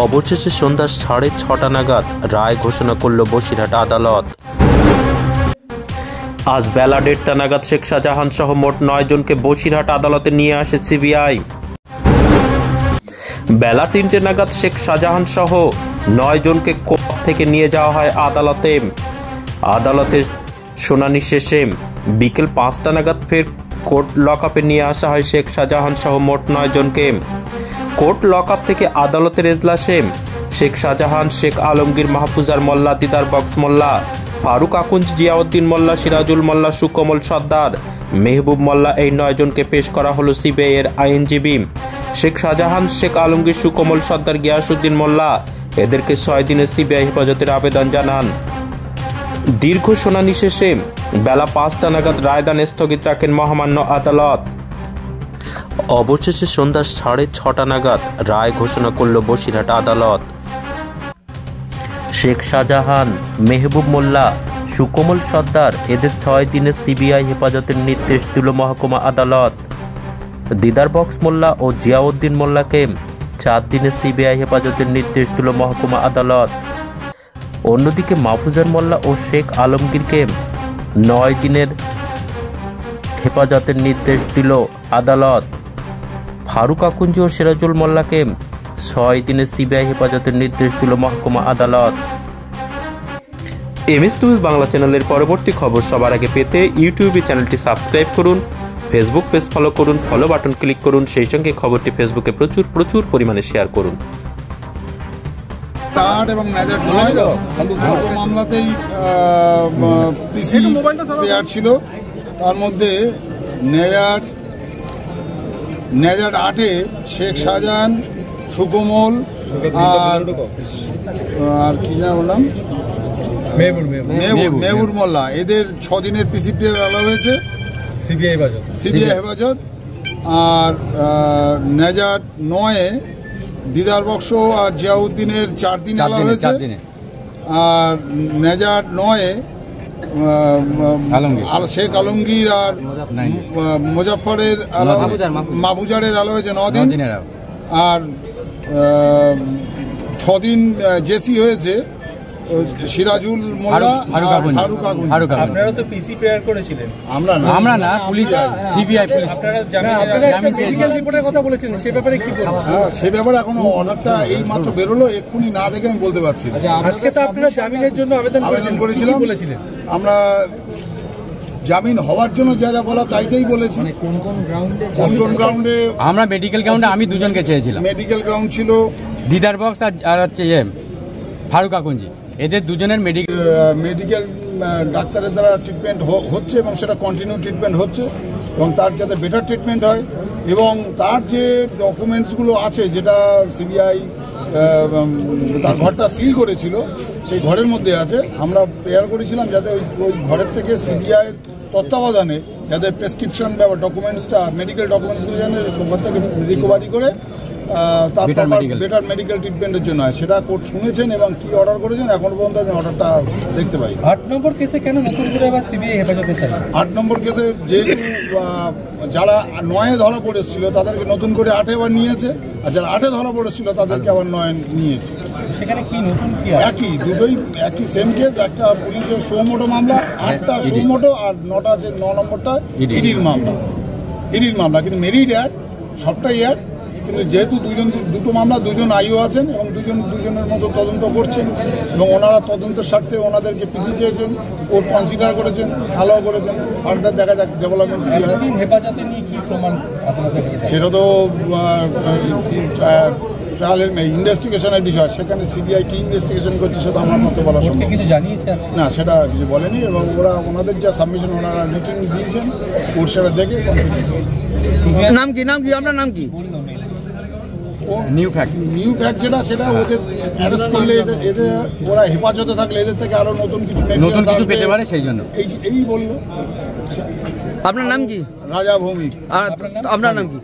অবশেষে সন্ধ্যা 6:30 নাগাদ রায় ঘোষণা করল বসিরহাট আদালত। আজ বেলা 1:30 নাগাদ শেখ শাহজাহান সহ মোট 9 জনকে বসিরহাট আদালতে নিয়ে আসে সিবিআই। বেলা 3টে নাগাদ শেখ শাহজাহান সহ 9 জনকে কোর্ট থেকে নিয়ে যাওয়া হয় আদালতে। আদালতে শুনানি শেষে বিকেল 5টা নাগাদ ফের কোর্ট লকআপে নিয়ে আসা হয় শেখ শাহজাহান সহ মোট 9 জনকে। কোর্ট লকআপ থেকে আদালতের এজলাসে শেখ শাহজাহান, শেখ আলমগীর, মাহফুজার মোল্লা, দিদার বক্স মোল্লা, ফারুক আকুঞ্জ, জিয়াউদ্দিন মোল্লা, সিরাজুল মোল্লা, সুকমল সর্দার, মেহবুব মোল্লা এই 9 জনকে পেশ করা হলো সিবিআই এর আইনজীবী। শেখ শাহজাহান, শেখ আলমগীর, সুকমল সর্দার, গিয়াসউদ্দিন মোল্লা এদেরকে 6 দিনের সিবিআই হেফাজতের আবেদন জানান। দীর্ঘ শুনানি শেষে বেলা 5টা নাগাদ রায়দান স্থগিত রাখেন মহামান্য আদালত। অবশেষে সন্ধ্যা 6:30 নাগাদ রায় ঘোষণা করল বসিরহাট আদালত। শেখ শাহজাহান, মেহবুব মোল্লা, সুকমল সর্দার এদের 6 দিনের সিবিআই হেফাজতের নির্দেশ দিল মহকুমা আদালত। দিদার বক্স মোল্লা ও জিয়াউদ্দিন মোল্লাকে 4 দিনের সিবিআই হেফাজতের নির্দেশ দিল মহকুমা আদালত। অন্যদিকে মাহফুজার মোল্লা ও শেখ আলমগীরকে 9 দিনের হেফাজতের নির্দেশ দিল আদালত। ফারুক আকুঞ্জ ও সিরাজুল মোল্লাকে 6 দিনের সিবিআই হেফাজতের নির্দেশ দিল মহকুমা আদালত। এমএস নিউজ বাংলা চ্যানেলের পরবর্তী খবর সবার আগে পেতে ইউটিউবে চ্যানেলটি সাবস্ক্রাইব করুন, ফেসবুক পেজ ফলো করুন, ফলো বাটন ক্লিক করুন, সেই সঙ্গে খবরটি ফেসবুকে প্রচুর পরিমাণে শেয়ার করুন। এবং মামলাতেই প্লেয়ার ছিল, তার মধ্যে নেজার 8-এ শেখ শাহজাহান, সুকমল আর কি না বললাম মেহবুব মোল্লা এদের 6 দিনের পিসি প্লেয়ার আলা হয়েছে সিবিআই হেফাজত। আর নেজার 9-এ দিদার বক্স আর জিয়াউদ্দিনের 4 দিন আলা হয়েছে। আর নেজার 9-এ শেখ আলমগীর আর মুজাফফরের মাহফুজারের আলা হয়েছে 9 দিন। আর 6 দিন জেসি হয়েছে সিরাজুল মোল্লা, ফারুক আকুঞ্জ। আপনারা তো পিসি প্রেয়ার করেছিলেন। আমরা না, পুলিশ, সিবিআই পুলিশ। আপনারা মেডিকেল রিপোর্টের কথা বলেছেন, সে ব্যাপারে কি বলবেন? হ্যাঁ, সে ব্যাপারে এখনো অর্ডারটা এই মাত্র বেরোলো, এক্ষুনি না দেখে আমি বলতে পারছি না। আজকে তো আপনারা জামিনের জন্য আবেদন করেছিলেন, আমরা জামিন হওয়ার জন্য যা যা বলা তাইতেই বলেছি। কোন গ্রাউন্ডে? আমরা মেডিকেল গ্রাউন্ডে আমি 2 জনকে চেয়েছিলাম। মেডিকেল গ্রাউন্ড ছিল দিদার বক্স আর হচ্ছে ফারুক আকুঞ্জি, এদের 2 জনের মেডিকেল ডাক্তারের দ্বারা ট্রিটমেন্ট হচ্ছে এবং সেটা কন্টিনিউ ট্রিটমেন্ট হচ্ছে এবং তার যাতে বেটার ট্রিটমেন্ট হয় এবং তার যে ডকুমেন্টসগুলো আছে যেটা সিবিআই তার ঘরটা সিল করেছিল সেই ঘরের মধ্যে আছে। আমরা প্রেয়ার করেছিলাম যাতে ওই ঘরের থেকে সিবিআইয়ের তত্ত্বাবধানে যাতে প্রেসক্রিপশন বা ডকুমেন্টসটা মেডিকেল ডকুমেন্টসগুলো যেন ঘর থেকে রিকভারি করে তারপর বেটার মেডিকেল ট্রিটমেন্টের জন্য হয় সেটা কোর্ট শুনেছেন এবং কি অর্ডার করেছেন এখন পর্যন্ত আমি অর্ডারটা দেখতে পাই। 8 নম্বর কেসে কেন নতুন করে আবার সিবিআই হেফাজতে চাই? 8 নম্বর কেসে যেহেতু যারা 9-এ ধরা পড়েছিল তাদেরকে নতুন করে 8-এ আবার নিয়েছে, আর যারা 8-এ ধরা পড়েছিল তাদেরকে আবার 9-এ নিয়েছে। সেখানে কি নতুন কি? একই, দুটোই একই সেম কেস। একটা পুলিশের সোমোটো মামলা, 8টা সোমোটো আর 9টা আছে 9 নম্বরটা ইডির মামলা, কিন্তু মেরিট এক, সবটাই এক। কিন্তু যেহেতু দুটো মামলা 2 জন আইও আছেন এবং দুজনের মতো তদন্ত করছেন এবং ওনারা তদন্তের স্বার্থে ওনাদেরকে পিসি চেয়েছেন, কোর্ট কনসিডার করেছেন, ভালোও করেছেন। ফার্দার দেখা যাক ডেভেলপমেন্ট কি হয়। হেফাজতে নিয়ে কি প্রমাণ সেটা তো ট্রায়ালের ইনভেস্টিগেশনের বিষয়, সেখানে সিবিআই কি ইনভেস্টিগেশন করছে সেটা আমার মতো বলা সম্ভব কিছু জানিয়েছে না, সেটা কিছু বলেনি এবং ওনাদের যা সাবমিশন ওনারা রিটেন দিয়েছেন কোর্ট সেটা দেখে কনসিডার করেছে। নাম কি আপনার নাম কি? নিউ ফ্যাক্ট যেটা সেটা ওদের অ্যারেস্ট করলে এদের ওরা হেফাজতে থাকলে এদের থেকে আরো নতুন কিছু পেতে পারে, সেই জন্য এই বললো। আপনার নাম কি? রাজা ভৌমিক। আর আপনার নাম কি?